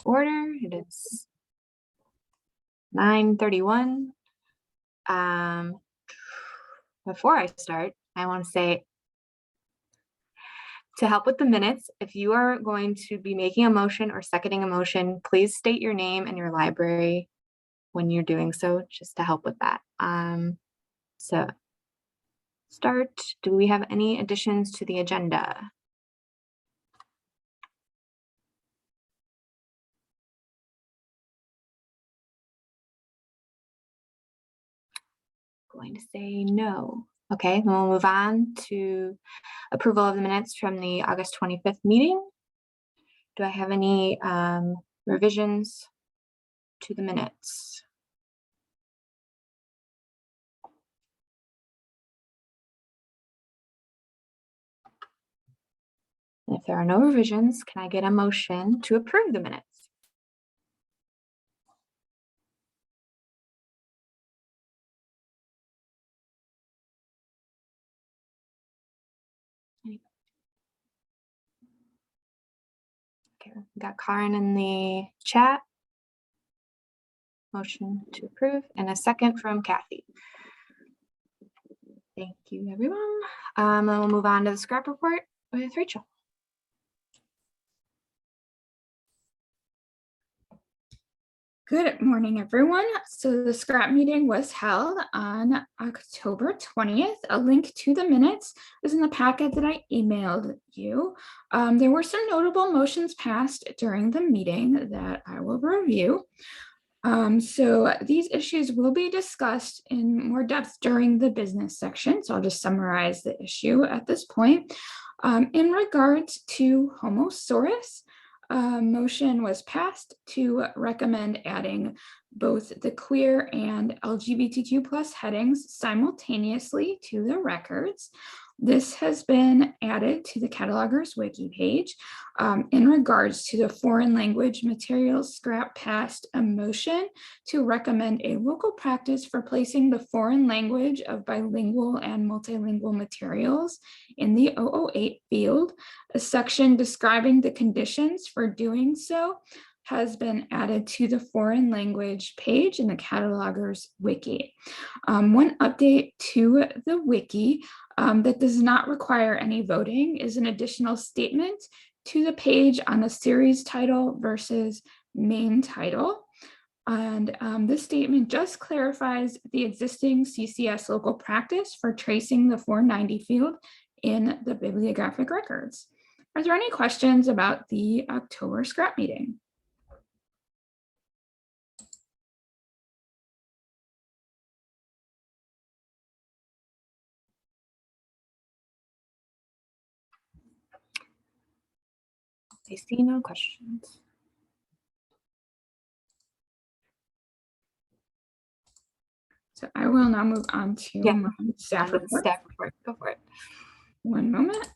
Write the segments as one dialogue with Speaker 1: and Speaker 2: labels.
Speaker 1: Order. It is 9:31. Before I start, I want to say, to help with the minutes, if you are going to be making a motion or seconding a motion, please state your name and your library when you're doing so, just to help with that. So start. Do we have any additions to the agenda? Going to say no. Okay, then we'll move on to approval of the minutes from the August 25th meeting. Do I have any revisions to the minutes? And if there are no revisions, can I get a motion to approve the minutes? Okay, we got Karen in the chat. Motion to approve, and a second from Kathy. Thank you, everyone. And we'll move on to the scrap report with Rachel.
Speaker 2: Good morning, everyone. So the scrap meeting was held on October 20th. A link to the minutes is in the packet that I emailed you. There were some notable motions passed during the meeting that I will review. So these issues will be discussed in more depth during the business section. So I'll just summarize the issue at this point. In regards to Homosaurus, motion was passed to recommend adding both the queer and LGBTQ plus headings simultaneously to the records. This has been added to the catalogers wiki page. In regards to the foreign language materials scrap, passed a motion to recommend a local practice for placing the foreign language of bilingual and multilingual materials in the 008 field. A section describing the conditions for doing so has been added to the foreign language page in the catalogers wiki. One update to the wiki that does not require any voting is an additional statement to the page on the series title versus main title. And this statement just clarifies the existing CCS local practice for tracing the 490 field in the bibliographic records. Are there any questions about the October scrap meeting?
Speaker 1: I see no questions.
Speaker 2: So I will now move on to my
Speaker 1: staff report. Go for it.
Speaker 2: One moment.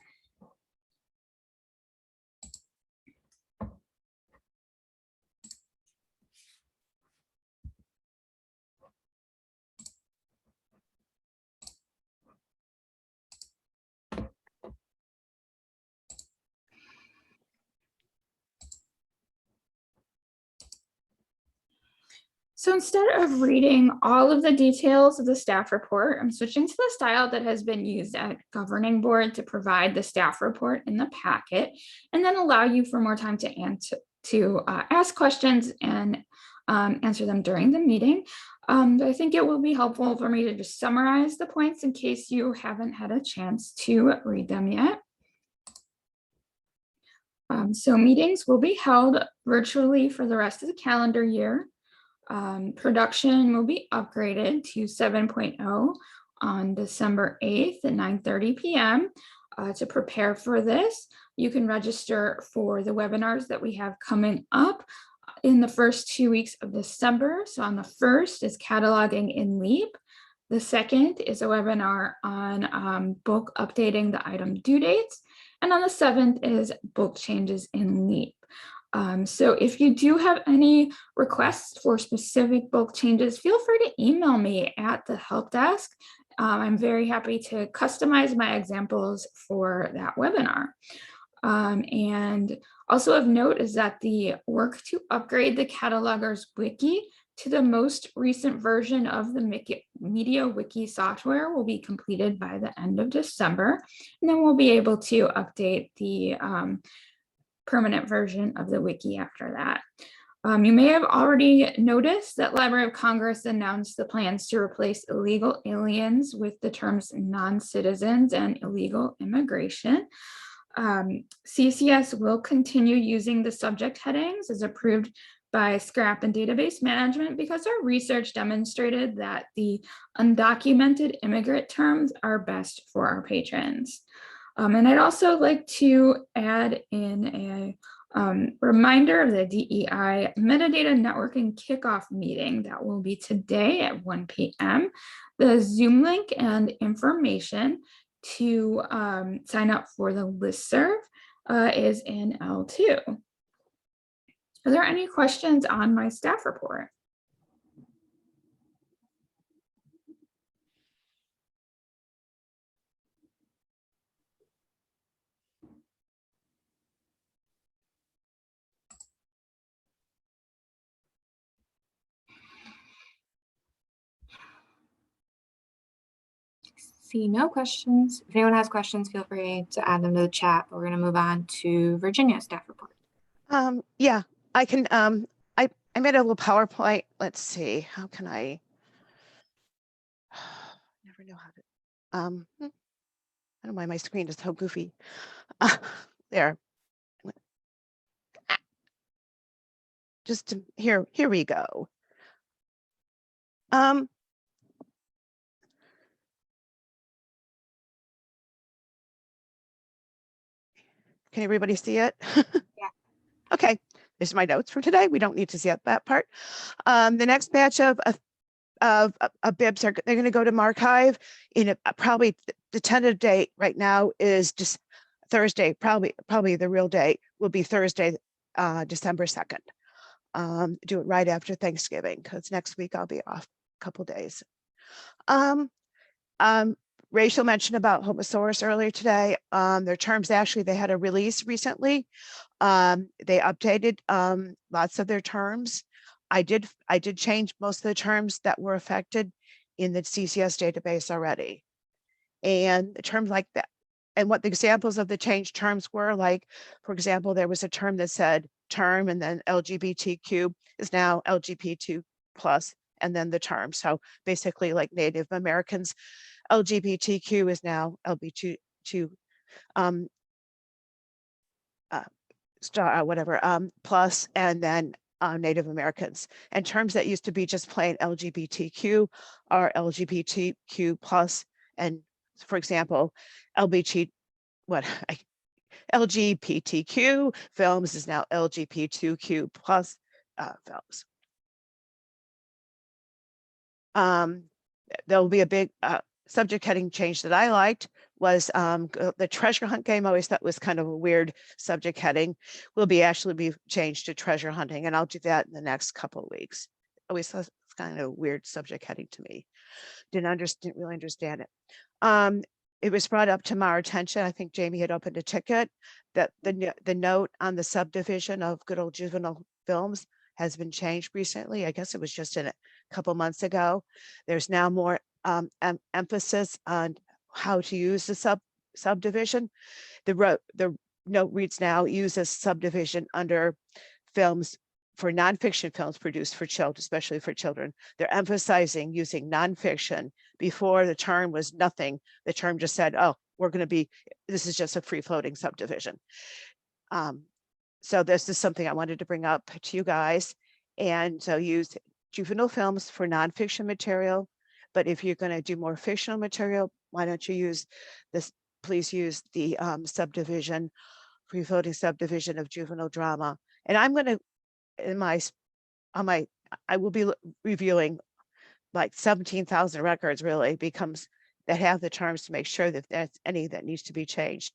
Speaker 2: So instead of reading all of the details of the staff report, I'm switching to the style that has been used at governing board to provide the staff report in the packet, and then allow you for more time to ask questions and answer them during the meeting. I think it will be helpful for me to just summarize the points in case you haven't had a chance to read them yet. So meetings will be held virtually for the rest of the calendar year. Production will be upgraded to 7.0 on December 8th at 9:30 p.m. To prepare for this, you can register for the webinars that we have coming up in the first 2 weeks of December. So on the 1st is cataloging in LEAP. The 2nd is a webinar on book updating the item due dates. And on the 7th is book changes in LEAP. So if you do have any requests for specific book changes, feel free to email me at the help desk. I'm very happy to customize my examples for that webinar. And also of note is that the work to upgrade the catalogers wiki to the most recent version of the Media Wiki software will be completed by the end of December. And then we'll be able to update the permanent version of the wiki after that. You may have already noticed that Library of Congress announced the plans to replace illegal aliens with the terms non-citizens and illegal immigration. CCS will continue using the subject headings as approved by Scrap and Database Management because our research demonstrated that the undocumented immigrant terms are best for our patrons. And I'd also like to add in a reminder of the DEI metadata networking kickoff meeting that will be today at 1 p.m. The Zoom link and information to sign up for the listserv is in L2. Are there any questions on my staff report?
Speaker 1: See no questions. If anyone has questions, feel free to add them to the chat. But we're going to move on to Virginia's staff report.
Speaker 3: Yeah, I can. I made a little PowerPoint. Let's see. How can I? Never know how to. I don't know why my screen is so goofy. There. Just to, here we go. Can everybody see it?
Speaker 1: Yeah.
Speaker 3: Okay, this is my notes for today. We don't need to see that part. The next batch of bibs they're going to go to Marchive in probably the tentative date right now is just Thursday. Probably the real date will be Thursday, December 2nd. Do it right after Thanksgiving because next week I'll be off a couple days. Rachel mentioned about Homosaurus earlier today. Their terms, actually, they had a release recently. They updated lots of their terms. I did change most of the terms that were affected in the CCS database already. And the terms like that, and what the examples of the changed terms were, like, for example, there was a term that said term and then LGBTQ is now LGBT plus and then the term. So basically like Native Americans, LGBTQ is now LGBTQ plus and then Native Americans. And terms that used to be just plain LGBTQ are LGBTQ plus, and for example, LGBTQ films is now LGBTQ plus films. There'll be a big subject heading change that I liked was the treasure hunt game. I always thought was kind of a weird subject heading. Will actually be changed to treasure hunting, and I'll do that in the next couple of weeks. Always thought it's kind of a weird subject heading to me. Didn't really understand it. It was brought up to my attention. I think Jamie had opened a ticket that the note on the subdivision of good old juvenile films has been changed recently. I guess it was just in a couple months ago. There's now more emphasis on how to use the subdivision. The note reads now, use a subdivision under films for nonfiction films produced for children, especially for children. They're emphasizing using nonfiction. Before, the term was nothing. The term just said, oh, this is just a free-floating subdivision. So this is something I wanted to bring up to you guys. And so use juvenile films for nonfiction material. But if you're going to do more fictional material, why don't you use this? Please use the subdivision, free-floating subdivision of juvenile drama. And I'm going to, I will be reviewing like 17,000 records really that have the terms to make sure that there's any that needs to be changed.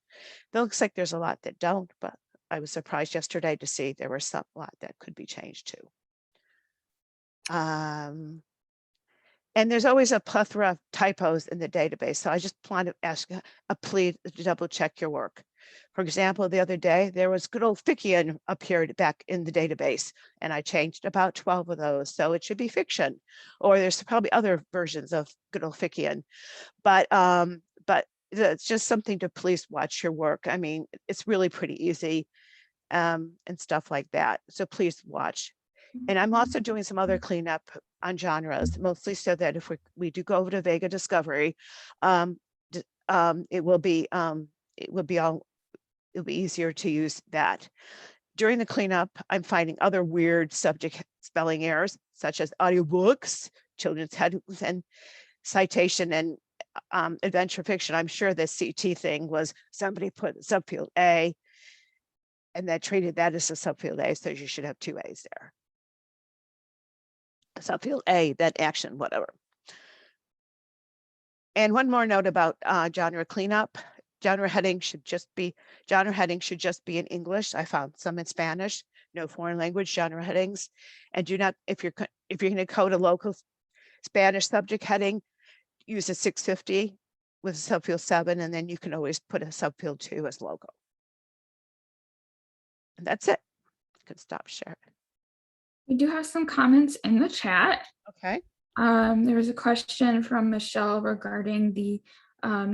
Speaker 3: It looks like there's a lot that don't, but I was surprised yesterday to see there were a lot that could be changed too. And there's always a plethora of typos in the database. So I just want to ask a plea to double check your work. For example, the other day, there was good old fiction appeared back in the database, and I changed about 12 of those. So it should be fiction, or there's probably other versions of good old fiction. But it's just something to please watch your work. I mean, it's really pretty easy and stuff like that. So please watch. And I'm also doing some other cleanup on genres, mostly so that if we do go over to Vega Discovery, it will be it'll be easier to use that. During the cleanup, I'm finding other weird subject spelling errors, such as audiobooks, children's headings, and citation and adventure fiction. I'm sure the CT thing was somebody put subfield A and that treated that as a subfield A, so you should have two A's there. Subfield A, that action, whatever. And one more note about genre cleanup. Genre heading should just be in English. I found some in Spanish, no foreign language genre headings. And do not, if you're going to code a local Spanish subject heading, use a 650 with a subfield 7, and then you can always put a subfield 2 as logo. And that's it. You can stop sharing.
Speaker 2: We do have some comments in the chat.
Speaker 3: Okay.
Speaker 2: There was a question from Michelle regarding the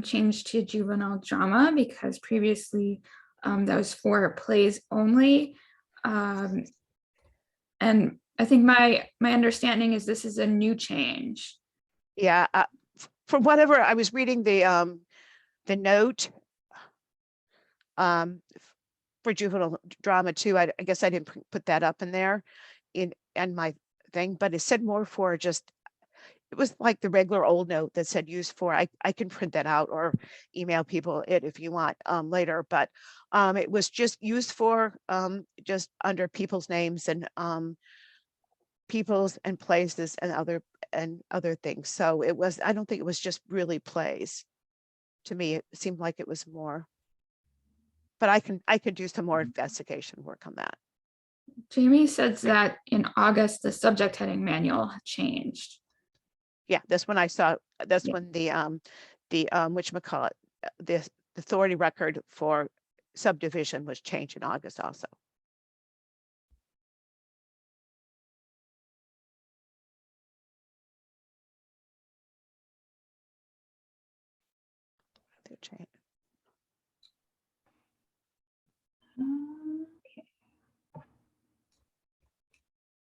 Speaker 2: change to juvenile drama, because previously that was for plays only. And I think my understanding is this is a new change.
Speaker 3: Yeah, from whatever I was reading the note for juvenile drama too. I guess I didn't put that up in there in my thing, but it said more for just, it was like the regular old note that said used for. I can print that out or email people it if you want later, but it was just used for just under people's names and people's and places and other things. So it was, I don't think it was just really plays. To me, it seemed like it was more, but I can do some more investigation work on that.
Speaker 2: Jamie says that in August, the subject heading manual changed.
Speaker 3: Yeah, that's when I saw, that's
Speaker 2: Yeah.
Speaker 3: when the whatchamacallit, the authority record for subdivision was changed in August also.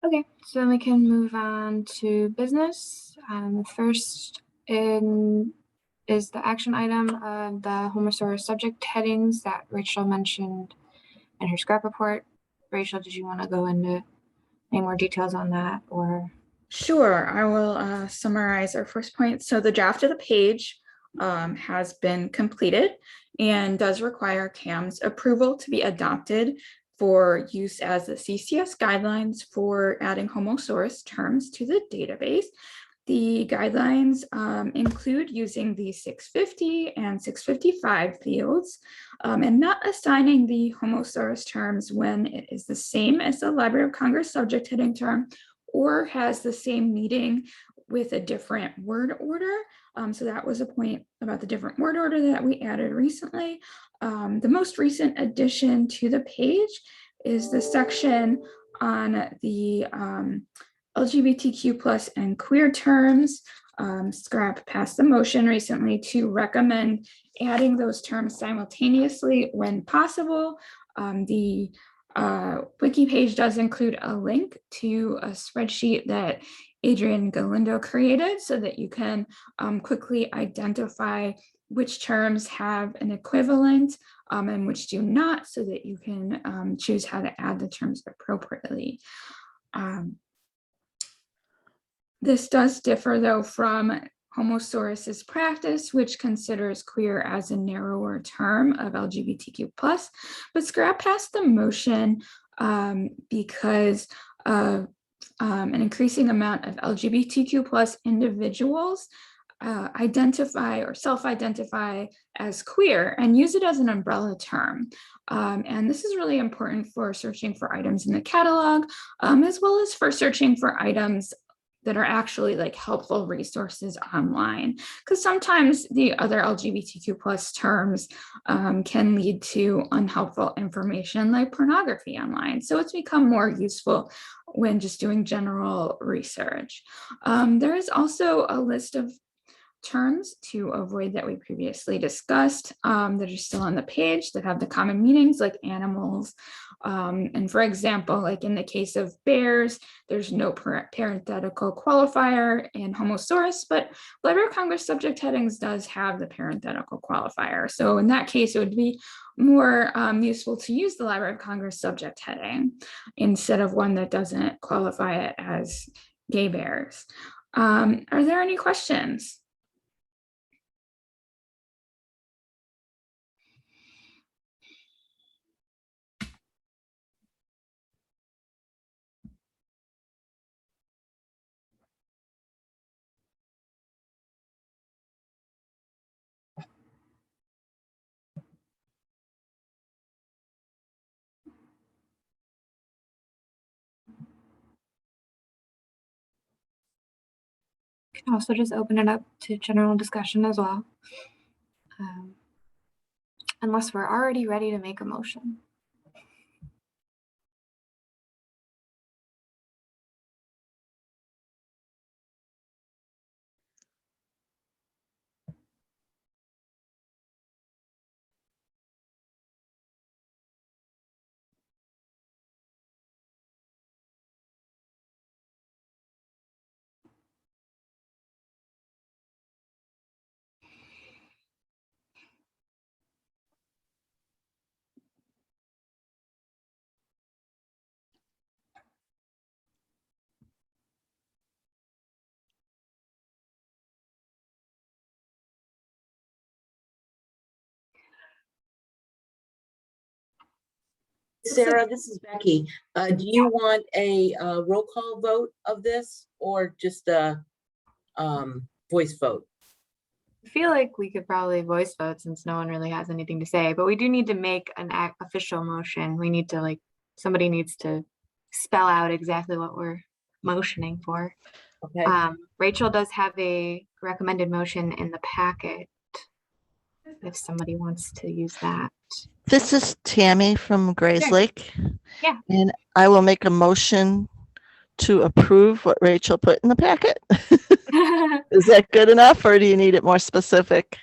Speaker 1: Okay, so then we can move on to business. First is the action item of the homosaurus subject headings that Rachel mentioned in her scrap report. Rachel, did you want to go into any more details on that, or?
Speaker 2: Sure, I will summarize our first point. So the draft of the page has been completed and does require CAMM's approval to be adopted for use as the CCS guidelines for adding homosaurus terms to the database. The guidelines include using the 650 and 655 fields and not assigning the homosaurus terms when it is the same as the Library of Congress subject heading term or has the same meaning with a different word order. So that was a point about the different word order that we added recently. The most recent addition to the page is the section on the LGBTQ plus and queer terms. Scrap passed a motion recently to recommend adding those terms simultaneously when possible. The Wiki page does include a link to a spreadsheet that Adrian Galindo created so that you can quickly identify which terms have an equivalent and which do not, so that you can choose how to add the terms appropriately. This does differ though from homosaurus's practice, which considers queer as a narrower term of LGBTQ+, but scrap passed the motion because of an increasing amount of LGBTQ+ individuals identify or self-identify as queer and use it as an umbrella term. And this is really important for searching for items in the catalog, as well as for searching for items that are actually like helpful resources online. Because sometimes the other LGBTQ plus terms can lead to unhelpful information like pornography online. So it's become more useful when just doing general research. There is also a list of terms to avoid that we previously discussed that are still on the page that have the common meanings like animals. And for example, like in the case of bears, there's no parenthetical qualifier in homosaurus, but Library of Congress subject headings does have the parenthetical qualifier. So in that case, it would be more useful to use the Library of Congress subject heading instead of one that doesn't qualify it as gay bears. Are there any questions?
Speaker 1: You can also just open it up to general discussion as well. Unless we're already ready to make a motion.
Speaker 4: Sarah, this is Becky. Do you want a roll call vote of this or just a voice vote?
Speaker 1: I feel like we could probably voice vote since no one really has anything to say, but we do need to make an official motion. We need to somebody needs to spell out exactly what we're motioning for.
Speaker 4: Okay.
Speaker 1: Rachel does have a recommended motion in the packet if somebody wants to use that.
Speaker 5: This is Tammy from Grays Lake.
Speaker 1: Yeah.
Speaker 5: And I will make a motion to approve what Rachel put in the packet. Is that good enough, or do you need it more specific?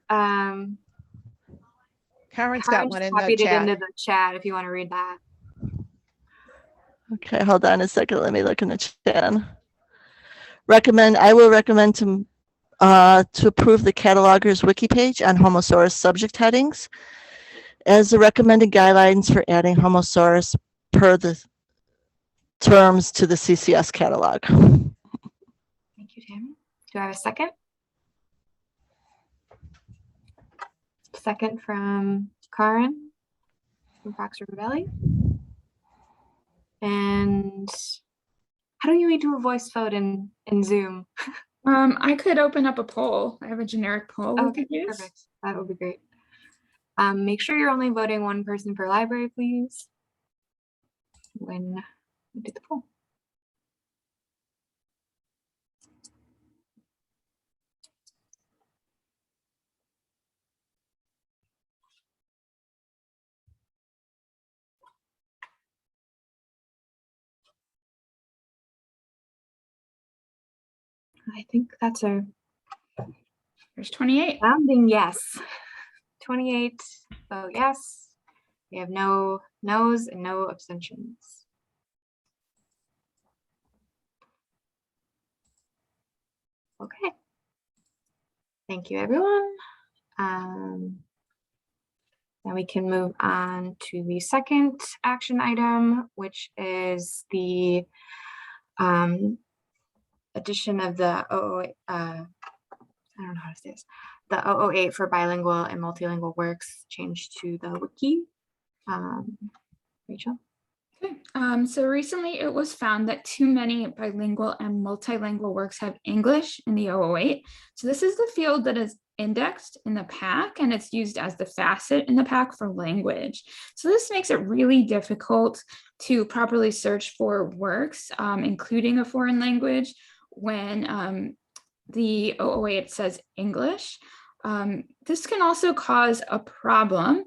Speaker 3: Karen's got
Speaker 1: Karen
Speaker 3: one
Speaker 1: just
Speaker 3: in the
Speaker 1: copied it
Speaker 3: chat.
Speaker 1: into the chat if you want to read that.
Speaker 5: Okay, hold on a second. Let me look in the chat. I will recommend to approve the catalogers wiki page on homosaurus subject headings as the recommended guidelines for adding homosaurus per the terms to the CCS catalog.
Speaker 1: Thank you, Tammy. Do I have a second? Second from Karen from Fox River Valley. And how do you do a voice vote in Zoom?
Speaker 2: I could open up a poll. I have a generic poll we could use.
Speaker 1: Perfect. That would be great. Make sure you're only voting one person per library, please, when we do the poll. I think that's a
Speaker 2: There's 28.
Speaker 1: rounding yes. 28 vote yes. We have no no's and no abstentions. Okay. Thank you, everyone. Then we can move on to the second action item, which is the addition of the I don't know how to say this, the 008 for bilingual and multilingual works changed to the Wiki. Rachel?
Speaker 2: Okay. So recently it was found that too many bilingual and multilingual works have English in the 008. So this is the field that is indexed in the pack, and it's used as the facet in the pack for language. So this makes it really difficult to properly search for works, including a foreign language, when the 008 says English. This can also cause a problem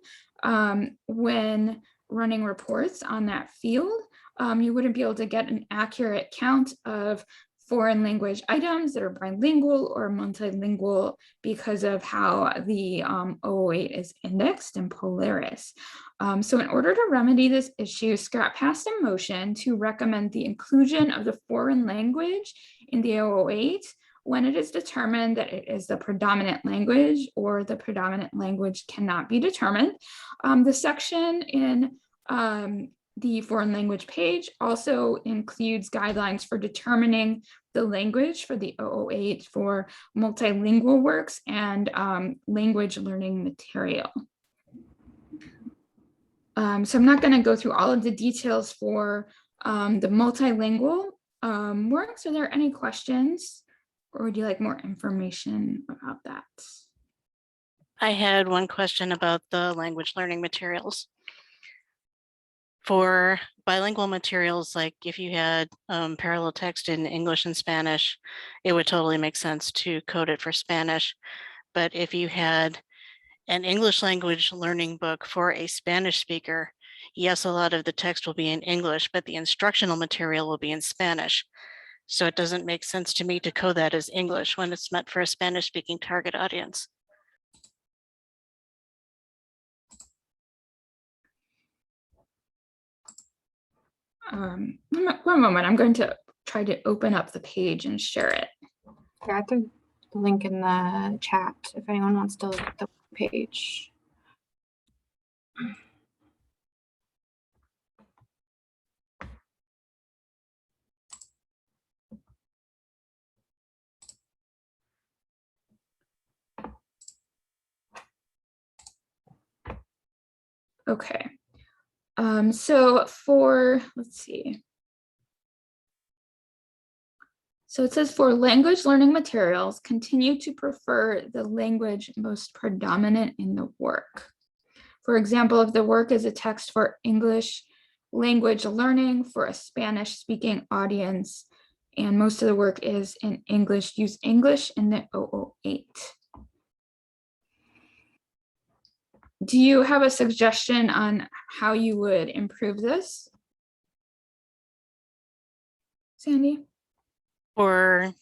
Speaker 2: when running reports on that field. You wouldn't be able to get an accurate count of foreign language items that are bilingual or multilingual because of how the 008 is indexed in Polaris. So in order to remedy this issue, Scrap passed a motion to recommend the inclusion of the foreign language in the 008 when it is determined that it is the predominant language or the predominant language cannot be determined. The section in the foreign language page also includes guidelines for determining the language for the 008 for multilingual works and language learning material. So I'm not going to go through all of the details for the multilingual works. Are there any questions, or would you like more information about that?
Speaker 6: I had one question about the language learning materials. For bilingual materials, like if you had parallel text in English and Spanish, it would totally make sense to code it for Spanish. But if you had an English language learning book for a Spanish speaker, yes, a lot of the text will be in English, but the instructional material will be in Spanish. So it doesn't make sense to me to code that as English when it's meant for a Spanish speaking target audience.
Speaker 2: One moment, I'm going to try to open up the page and share it.
Speaker 1: Yeah, I threw the link in the chat if anyone wants to look at the page.
Speaker 2: Okay. So for, let's see. So it says for language learning materials, continue to prefer the language most predominant in the work. For example, if the work is a text for English language learning for a Spanish speaking audience, and most of the work is in English, use English in the 008. Do you have a suggestion on how you would improve this? Sandy?
Speaker 6: Or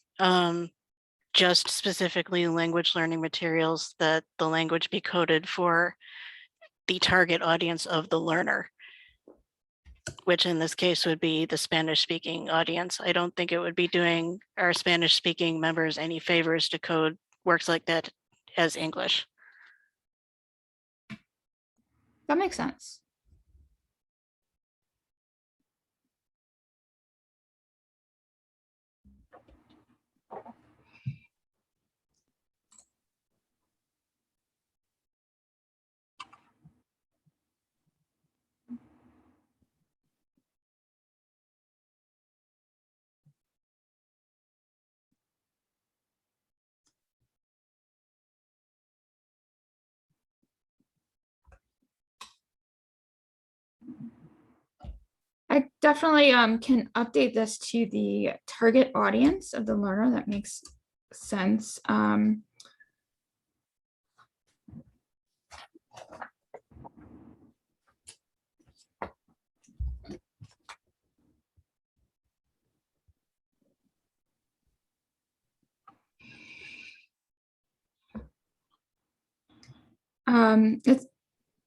Speaker 6: just specifically language learning materials that the language be coded for the target audience of the learner, which in this case would be the Spanish speaking audience. I don't think it would be doing our Spanish speaking members any favors to code works like that as English.
Speaker 2: That makes sense. I definitely can update this to the target audience of the learner. That makes sense.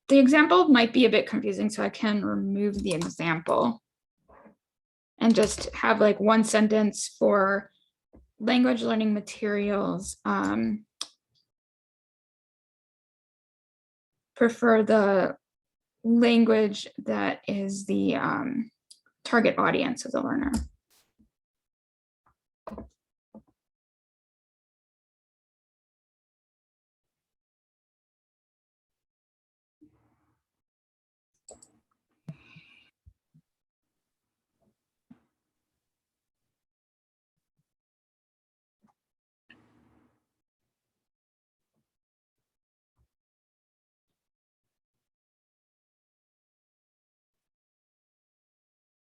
Speaker 2: The example might be a bit confusing, so I can remove the example and just have like one sentence for language learning materials. Prefer the language that is the target audience of the learner.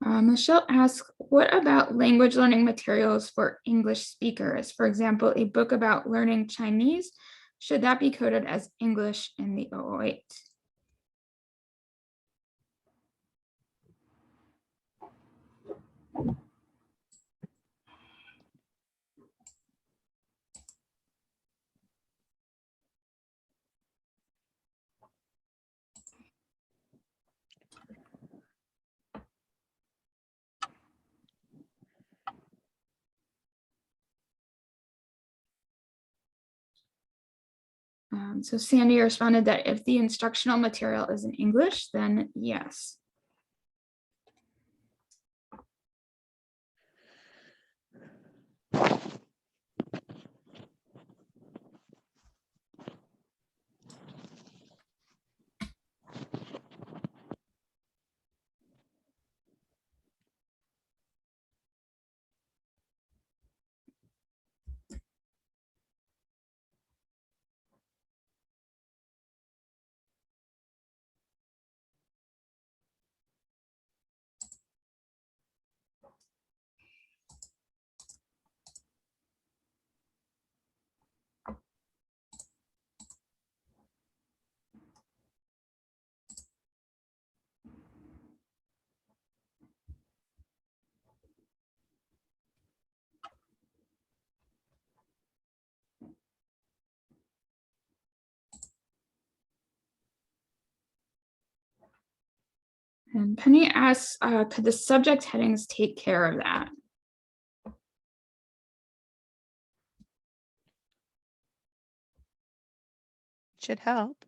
Speaker 2: Michelle asks, what about language learning materials for English speakers? For example, a book about learning Chinese, should that be coded as English in the 008? So Sandy responded that if the instructional material is in English, then yes. And Penny asks, could the subject headings take care of that?
Speaker 3: Should help.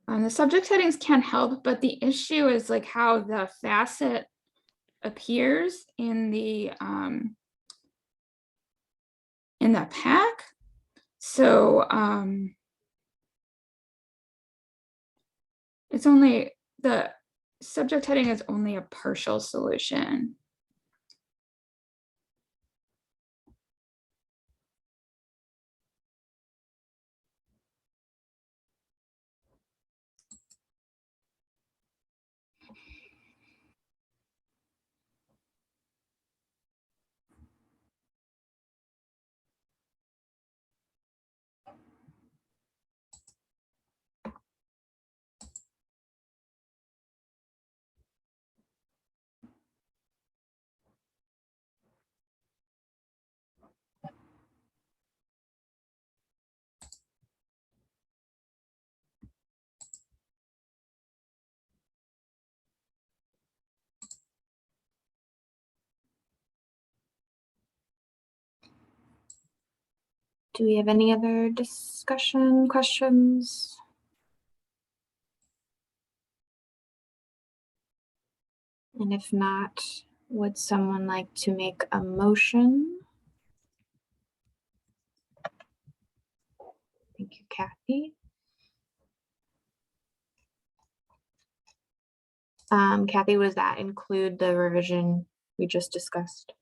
Speaker 2: The subject headings can help, but the issue is like how the facet appears in the pack. So it's only the subject heading is only a partial solution.
Speaker 1: Do we have any other discussion, questions? And if not, would someone like to make a motion? Thank you, Kathy. Kathy, does that include the revision we just discussed?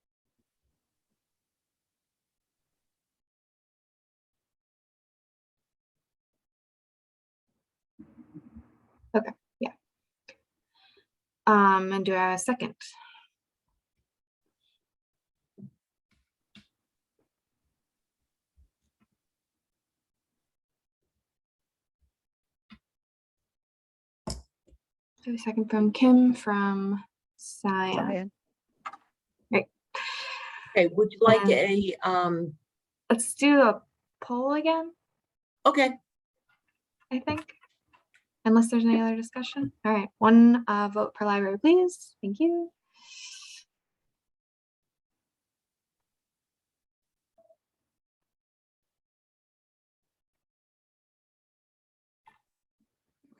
Speaker 1: Okay, yeah. And do I have a second? So a second from Kim, from Cyan. Right.
Speaker 4: Okay, would you like a,
Speaker 1: Let's do a poll again,
Speaker 4: okay,
Speaker 1: I think. Unless there's any other discussion. All right, one vote per library, please. Thank you.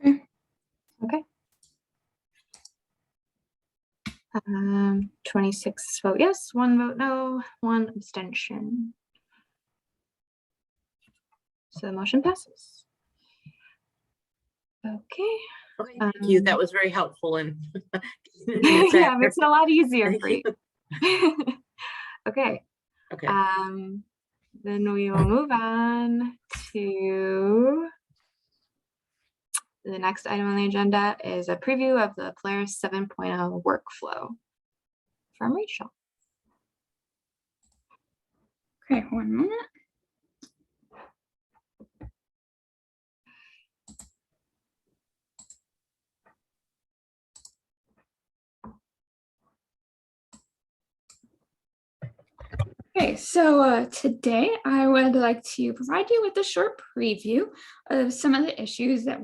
Speaker 2: Okay.
Speaker 1: Okay. 26 vote yes, 1 vote no, 1 abstention. So the motion passes. Okay.
Speaker 4: okay, thank you. That was very helpful and
Speaker 1: Yeah, it makes it a lot easier
Speaker 4: Thank
Speaker 1: for you. Okay.
Speaker 4: Okay,
Speaker 1: Then we will move on to the next item on the agenda is a preview of the Polaris 7.0 workflow. from Rachel.
Speaker 2: Okay, 1 minute. Okay, so today I would like to provide you with a short preview of some of the issues that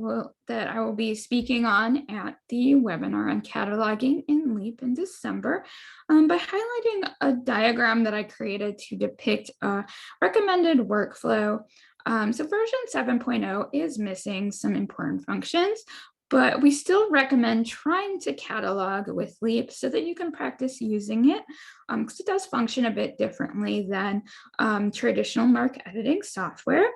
Speaker 2: I will be speaking on at the webinar on cataloging in LEAP in December by highlighting a diagram that I created to depict a recommended workflow. So version 7.0 is missing some important functions, but we still recommend trying to catalog with LEAP so that you can practice using it, because it does function a bit differently than traditional mark editing software.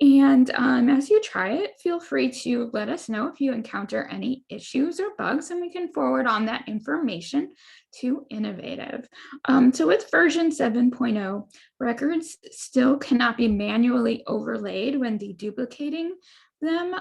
Speaker 2: And as you try it, feel free to let us know if you encounter any issues or bugs, and we can forward on that information to Innovative. So with version 7.0, records still cannot be manually overlaid when deduplicating them.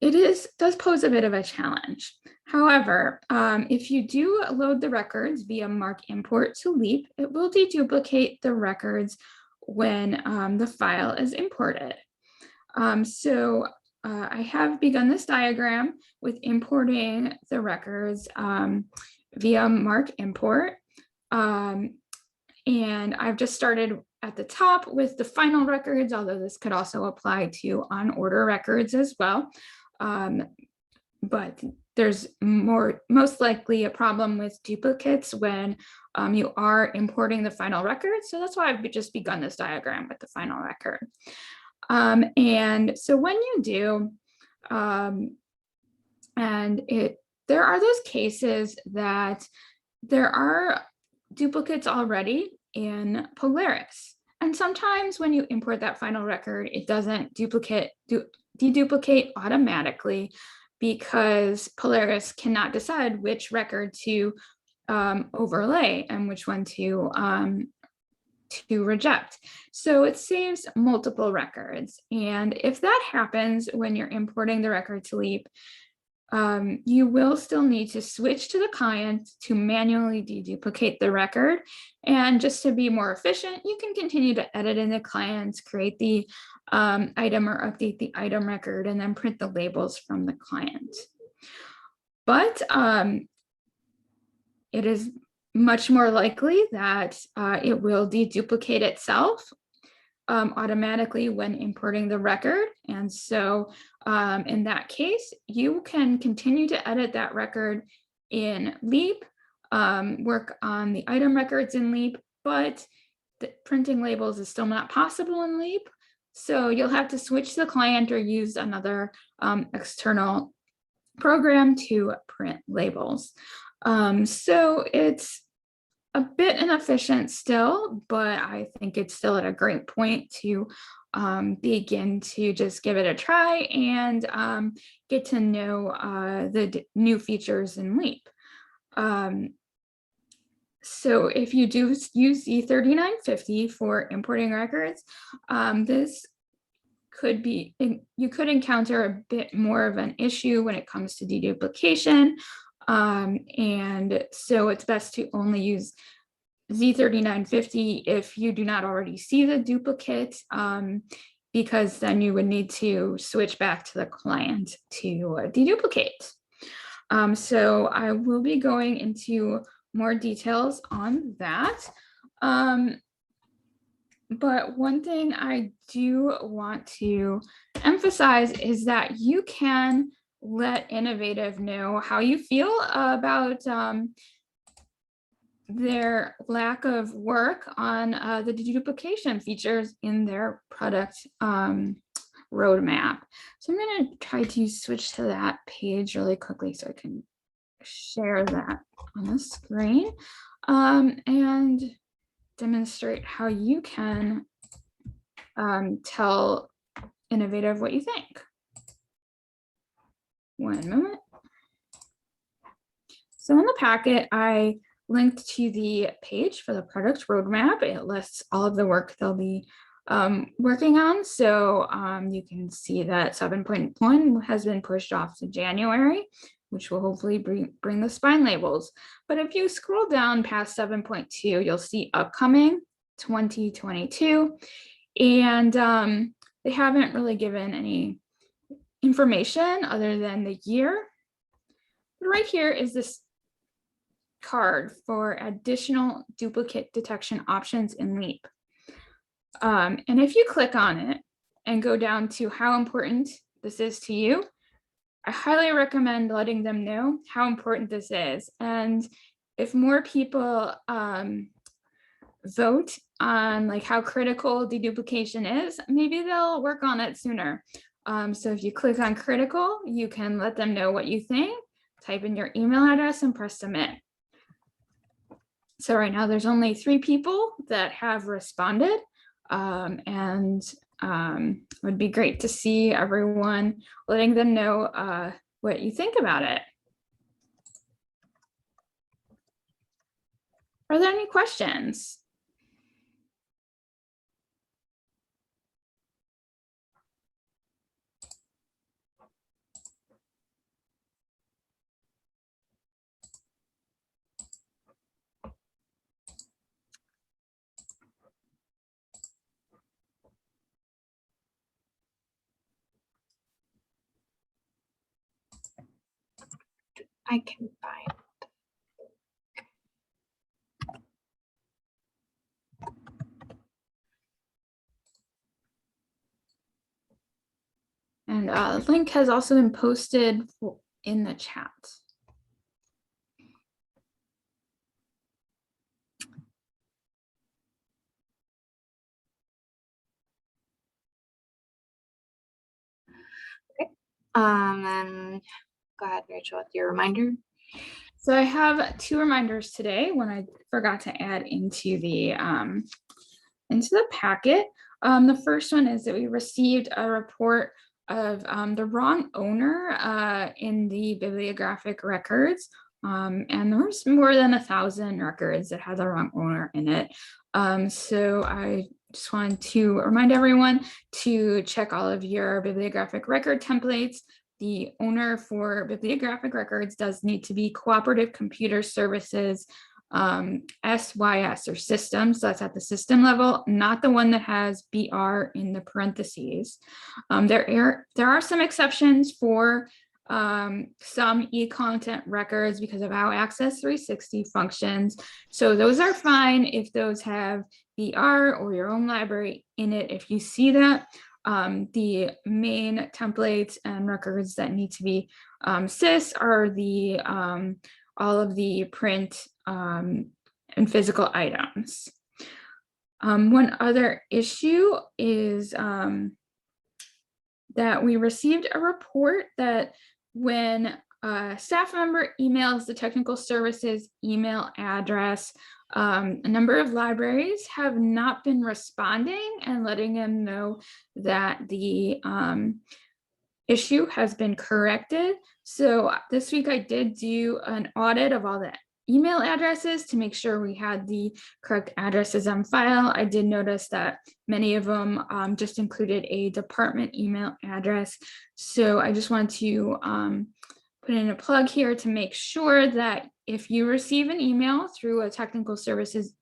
Speaker 2: It does pose a bit of a challenge. However, if you do load the records via mark import to LEAP, it will deduplicate the records when the file is imported. I have begun this diagram with importing the records via mark import. And I've just started at the top with the final records, although this could also apply to on order records as well. But there's most likely a problem with duplicates when you are importing the final record. So that's why I've just begun this diagram with the final record. And so when you do, there are those cases that there are duplicates already in Polaris. And sometimes when you import that final record, it doesn't deduplicate automatically because Polaris cannot decide which record to overlay and which one to reject. So it saves multiple records. And if that happens when you're importing the record to LEAP, you will still need to switch to the client to manually deduplicate the record. And just to be more efficient, you can continue to edit in the client, create the item or update the item record, and then print the labels from the client. But it is much more likely that it will deduplicate itself automatically when importing the record. And so in that case, you can continue to edit that record in LEAP, work on the item records in LEAP, but the printing labels is still not possible in LEAP. So you'll have to switch to the client or use another external program to print labels. So it's a bit inefficient still, but I think it's still at a great point to begin to just give it a try and get to know the new features in LEAP. So if you do use Z3950 for importing records, this could be, you could encounter a bit more of an issue when it comes to deduplication. And so it's best to only use Z3950 if you do not already see the duplicate, because then you would need to switch back to the client to deduplicate. So I will be going into more details on that. But one thing I do want to emphasize is that you can let Innovative know how you feel about their lack of work on the deduplication features in their product roadmap. So I'm going to try to switch to that page really quickly so I can share that on the screen and demonstrate how you can tell Innovative what you think. 1 moment. So in the packet, I linked to the page for the product roadmap. It lists all of the work they'll be working on. So you can see that 7.1 has been pushed off to January. which will hopefully bring the spine labels. But if you scroll down past 7.2, you'll see upcoming 2022. And they haven't really given any information other than the year. But right here is this card for additional duplicate detection options in LEAP. And if you click on it and go down to how important this is to you, I highly recommend letting them know how important this is. And if more people vote on like how critical deduplication is, maybe they'll work on it sooner. So if you click on critical, you can let them know what you think, type in your email address and press submit. So right now there's only 3 people that have responded, and it would be great to see everyone letting them know what you think about it. Are there any questions?
Speaker 1: I can find.
Speaker 2: And the link has also been posted in the chat.
Speaker 1: And go ahead, Rachel, with your reminder.
Speaker 2: So I have 2 reminders today, one I forgot to add into the packet. The first one is that we received a report of the wrong owner in the bibliographic records. And there was more than 1,000 records that had the wrong owner in it. So I just wanted to remind everyone to check all of your bibliographic record templates. The owner for bibliographic records does need to be Cooperative Computer Services, SYS or systems. So that's at the system level, not the one that has BR in the parentheses. There are some exceptions for some e-content records because of how Access 360 functions. So those are fine if those have BR or your own library in it. If you see that, the main templates and records that need to be SYS are the all of the print and physical items. One other issue is that we received a report that when a staff member emails the technical services email address, a number of libraries have not been responding and letting them know that the issue has been corrected. So this week I did do an audit of all the email addresses to make sure we had the correct addresses on file. I did notice that many of them just included a department email address. So I just want to put in a plug here to make sure that if you receive an email through a technical services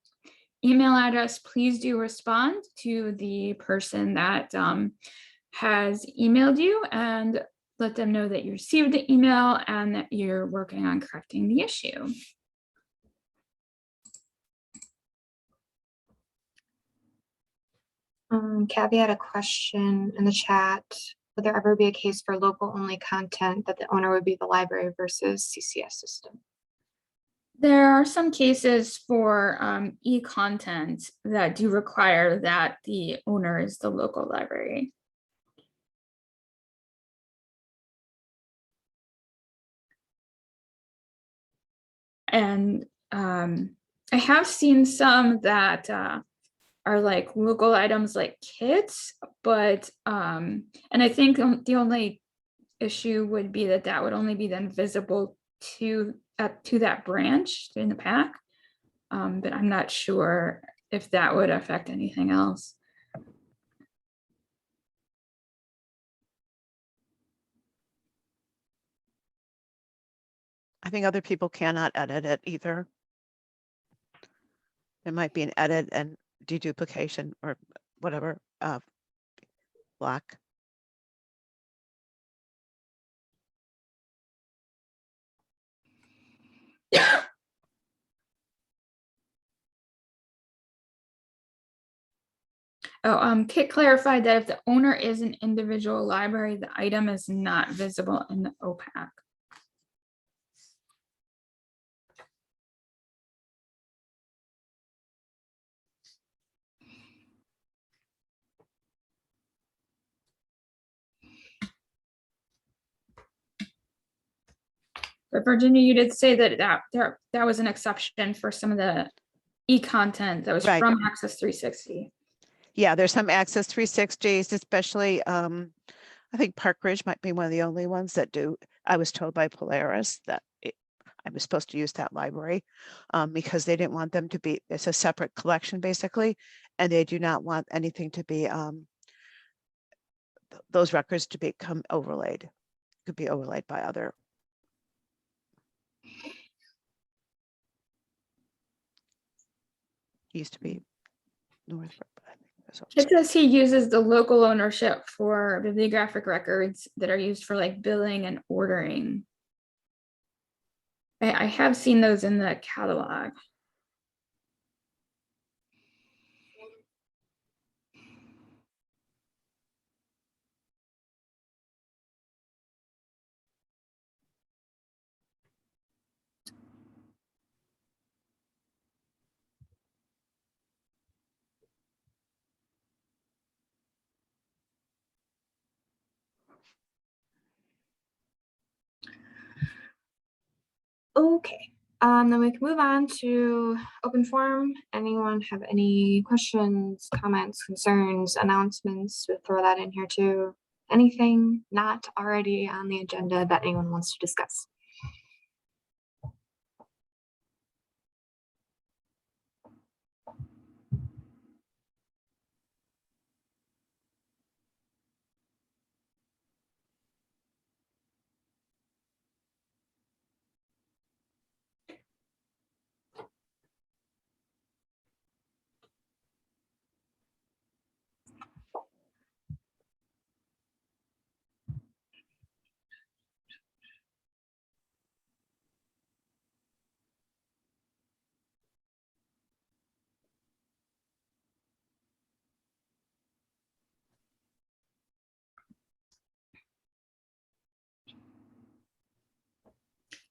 Speaker 2: email address, please do respond to the person that has emailed you and let them know that you received the email and that you're working on correcting the issue.
Speaker 1: Kathy had a question in the chat. Would there ever be a case for local only content that the owner would be the library versus CCS system?
Speaker 2: There are some cases for e-content that do require that the owner is the local library. And I have seen some that are like local items like kits, but and I think the only issue would be that that would only be then visible to that branch in the pack, but I'm not sure if that would affect anything else.
Speaker 3: I think other people cannot edit it either. It might be an edit and deduplication or whatever block.
Speaker 2: Kit clarified that if the owner is an individual library, the item is not visible in the OPAC. But Virginia, you did say that was an exception for some of the e-content that was
Speaker 3: Right.
Speaker 2: from Access 360.
Speaker 3: Yeah, there's some Access 360s, especially I think Park Ridge might be one of the only ones that do. I was told by Polaris that I was supposed to use that library because they didn't want them to be, it's a separate collection basically, and they do not want anything to be, those records to become overlaid, could be overlaid by other. Used to be Northrop, I think.
Speaker 2: It says he uses the local ownership for bibliographic records that are used for like billing and ordering. I have seen those in the catalog.
Speaker 1: Okay, then we can move on to open forum. Anyone have any questions, comments, concerns, announcements? We'll throw that in here too. Anything not already on the agenda that anyone wants to discuss?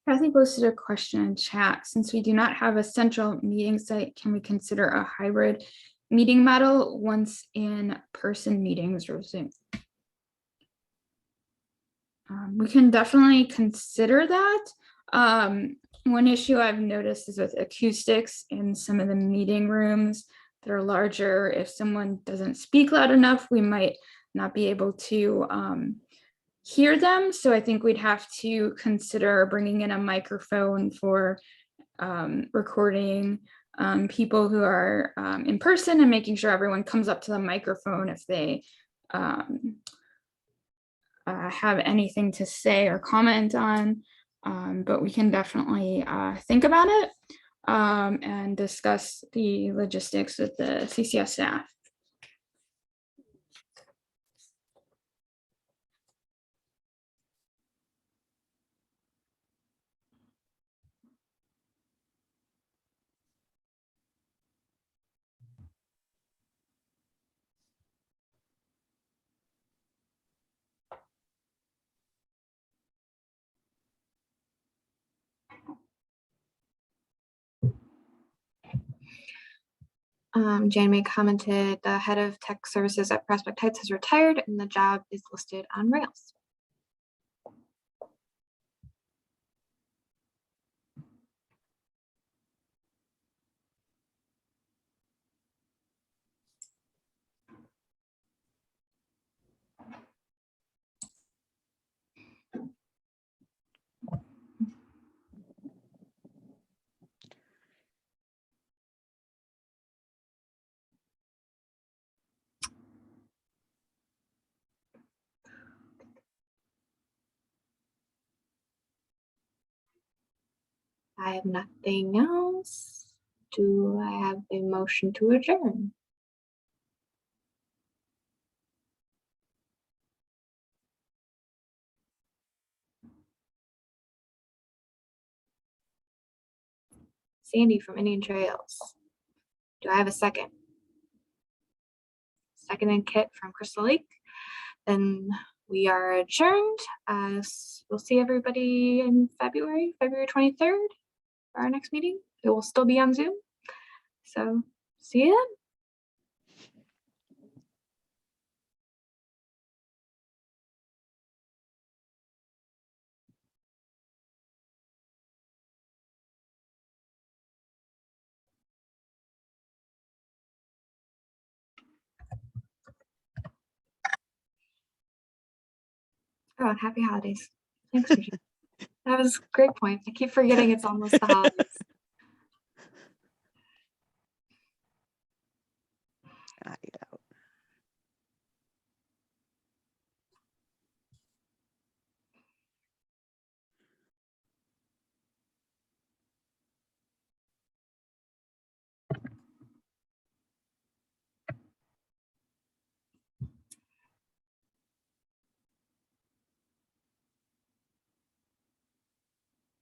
Speaker 2: Kathy posted a question in chat. Since we do not have a central meeting site, can we consider a hybrid meeting model once in-person meetings resume? We can definitely consider that. One issue I've noticed is with acoustics in some of the meeting rooms that are larger. If someone doesn't speak loud enough, we might not be able to hear them. So I think we'd have to consider bringing in a microphone for recording people who are in person and making sure everyone comes up to the microphone if they have anything to say or comment on. But we can definitely think about it and discuss the logistics with the CCS staff.
Speaker 1: Jamie commented the head of tech services at Prospect Heights has retired and the job is listed on Rails. I have nothing else. Do I have a motion to adjourn? Sandy from Indian Trails. Do I have a second? Second and Kit from Crystal Lake. Then we are adjourned. We'll see everybody in February 23rd for our next meeting. It will still be on Zoom. So see you then. Oh, and happy holidays. Thanks, Regina. That was a great point. I keep forgetting it's almost the holidays.